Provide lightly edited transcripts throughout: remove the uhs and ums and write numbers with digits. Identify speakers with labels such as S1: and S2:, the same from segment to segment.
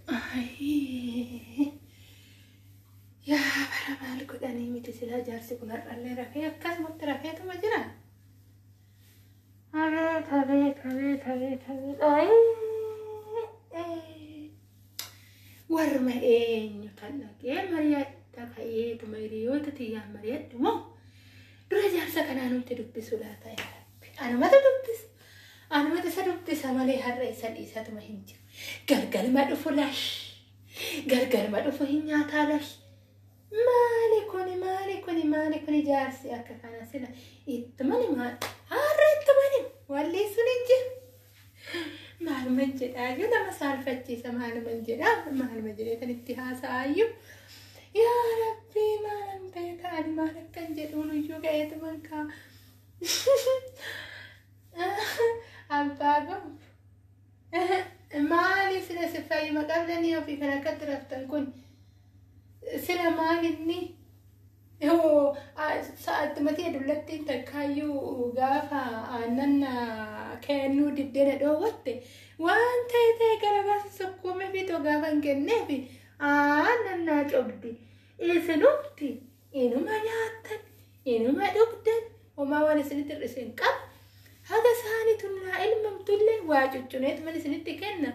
S1: Ay, yaa bara maal godhanii miti silaa jaarsi kun har'allee rafee akkasumatti rafeetuma jira. Abeet. Ay, warma eenyu kan dhaqee mari'adha ka'eetuma hiriyoota tiyyaan mari'adhu moo dura jaarsa kanaa nuti dubbisu laata yaa Rabbi. Anumatu isa dubbisa malee har'a isa dhiisatuma hin jiru. Galgalma dhufu lash. Galgalma dhufu hin nyaataa lash. Maali kuni jaarsi akka kana sila ittumani maali? Har'a ittumani wallee sun hin jiru. Maaluma jedhaayyuu nama saalfachiisa maaluma jedhee kan itti haasa'aayyuu. Yaa Rabbi maalan beeka ani maal akkan jedhuun iyyuu ga'eetuman kaa. Abbaa gonfu maali sila si fayyuma qabdanii ofii kan akkatti raftan kun sila maalinni sa'aatumatti adullattiin takkaayyuu gaafa aannan kennuu diddeena dhoowwatte waan ta'e garabaasa sokkuume bitoo gaafa hin kenneefi aannan naa cobdi isinumti inuma nyaattan inuma dhugdan homaa waan isinitti hir'iseen qaba. Haga saaniitun naa ilmamtullee waa cuccuneetu malee isinitti kenna.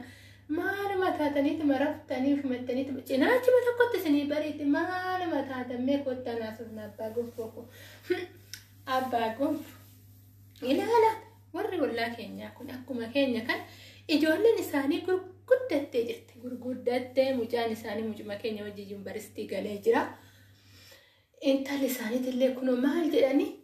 S1: Maaluma taataniituma raftanii ufumattaniituma cinaachuma tokkotti isinii bariitti maaluma taatammee kottaa naasufna abbaa gonfoo. Abbaa gonfoo. Ilaala warri ollaa keenyaa kun akkuma keenya kan ijoolleen isaanii gurguddattee jirti. Gurguddattee mucaan isaanii mucuma keenya wajjin yuunivarsiitii galee jira. Intalli isaaniitillee kunoo maal jedhanii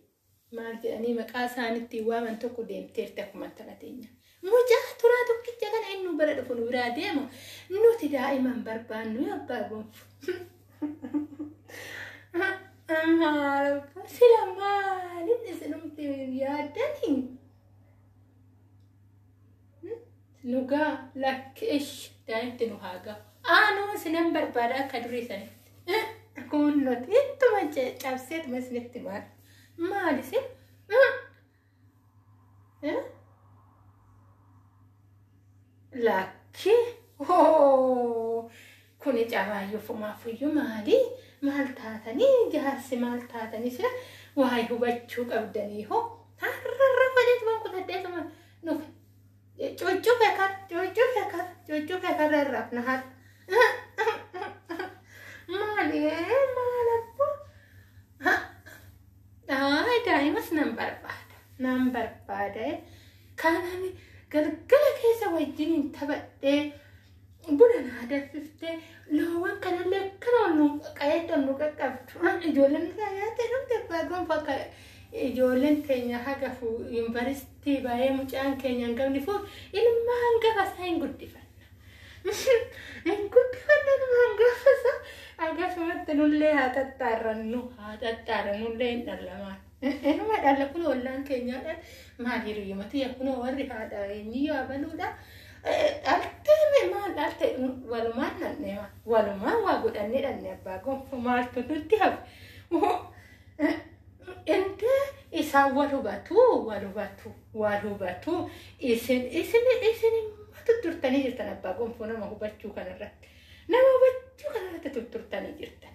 S1: maqaa isaaniitti waaman tokko deemteerti akkuma taphateenya. Mucaa turaa tokkicha kana inni bara dhufu nu biraa deema. Nuti daa'iman barbaannu abbaa gonfu. Sila maalin isinumti yaaddanii? Nugaa lakkish daa'imti nu haagaa. Aanuu sinan barbaada akka durii sanitti. Kun nuti ittuma cabseetuma isinitti maal? Maali si? Lakki kuni cabaayyuu fumaafuyyuu maal taatanii jaarsi maal taatanii sila waa'ee hubachuu qabdanii hoo har'arra fadheetuma kutadheetuma nufi cuuccuu feekarra irraaf na haadha. Maal abboo? Daa'imas nan barbaada. Kanani galgala keessa wajjiniin taphadhee buna naa danfiftee loowwan kanallee akkana nu qaqqayeedhaan nu qaqqabdu. Ijoolleen yaadde namti abbaa gonfoo akka ijoolleen teenya hagafu yuunivarsiitii baay'ee mucaan keenya hin qabne fuun ilma hangafa isaa hin guddifanna. Hin guddifanna nama hangafa isaa. Akkasumatti nullee haa xaxxaarrannullee hin dhallamaan. Inuma dhalla kun ollaan keenyaadhaan maaliiru yomati yakkunoo warri haadha eenyii yaabaluudha. Dhaltee maal dhalte walumaan dhanneema. Walumaan waa godhannee dhanne abbaa gonfoo maaltu nutti hafe. Indee isaan wal hubatu. Isin tutturtanii jirtan abbaa gonfoo nama hubachuu kanarratti. Nama hubachuu kanarratti tutturtanii jirtan.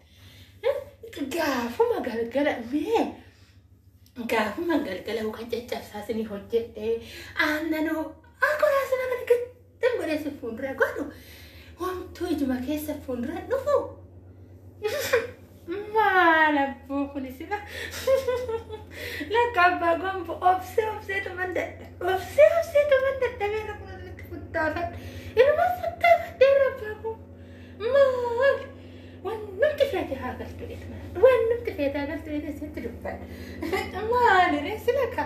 S1: Gaafuma galgala kan caccabsaa isinii hojjedhee aannanoo akkanaa sana kan giddan godheessi fuuldura godhu homtuu ijuma keessa fuuldura dhufu. Maal abbuu kunis lakka abbaa gonfoo obseetuman dadhabee kun irratti futtaafadhe. Inuma futtaafadheera abbaa gonfoo. Maal? Wannumti feete haa galtu jedhama. Wannumti feete haa galtu jedhama sitti dubbadha. Maali sila ka?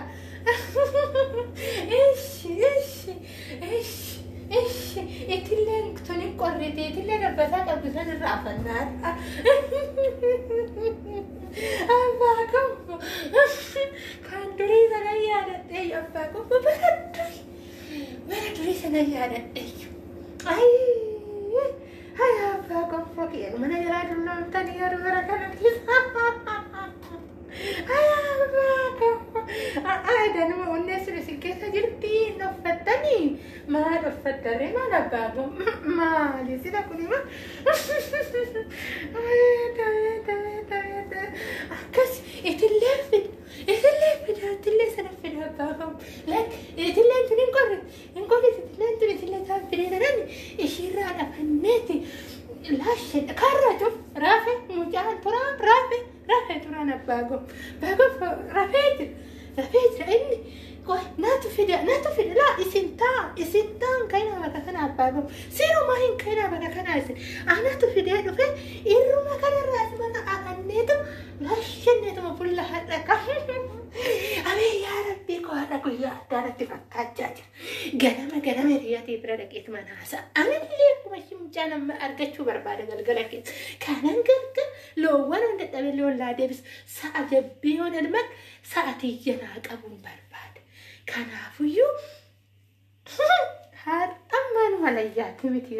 S1: Itilleen tuni qorrite itillee dabbasaa qabdu san irraa afannaadha. Abbaa gonfoo kan durii sana yaadadhee abbaa gonfoo bara durii sana yaadadhee. Abbaa gonfoo kiyya mana jalaa dullomtanii yaadu bara kana keessa. Abbaa gonfoo. Ada nama onne suri keessa jirti dhoffattanii maa dhoffattaree maa dhabbaabu maali sida kunima akkas itillee itillee sana fida abbaafamu like itillee tun hin qorre itillee taan fidee tanani ishiirraa dhafanneeti laashee karra cuf raafe mucaan turaan raafe turaan abbaago rafeeti inni qoy naatu fida laa isintaan kaina bakka kana abbaago sirumaa hin kaina bakka kana isin anatu fidee dhufe irruma kanarraa asmana akanneetu laashenneetuma fulla hadhaqa abee yaa rabbii koo haadha guyyaa addaarratti fakkaachaa jira ganama hiriyaatii bira dhaqeetu mana haasa anillee akkuma shimcaa nama argachuu barbaada galgala keessa kanan gargar loowwan hunda dhabe loollaa deebis sa'a jabbii yoon elman sa'atii janaa qabuun barbaada kanaafuyyuu har'ammaan malayyaati miti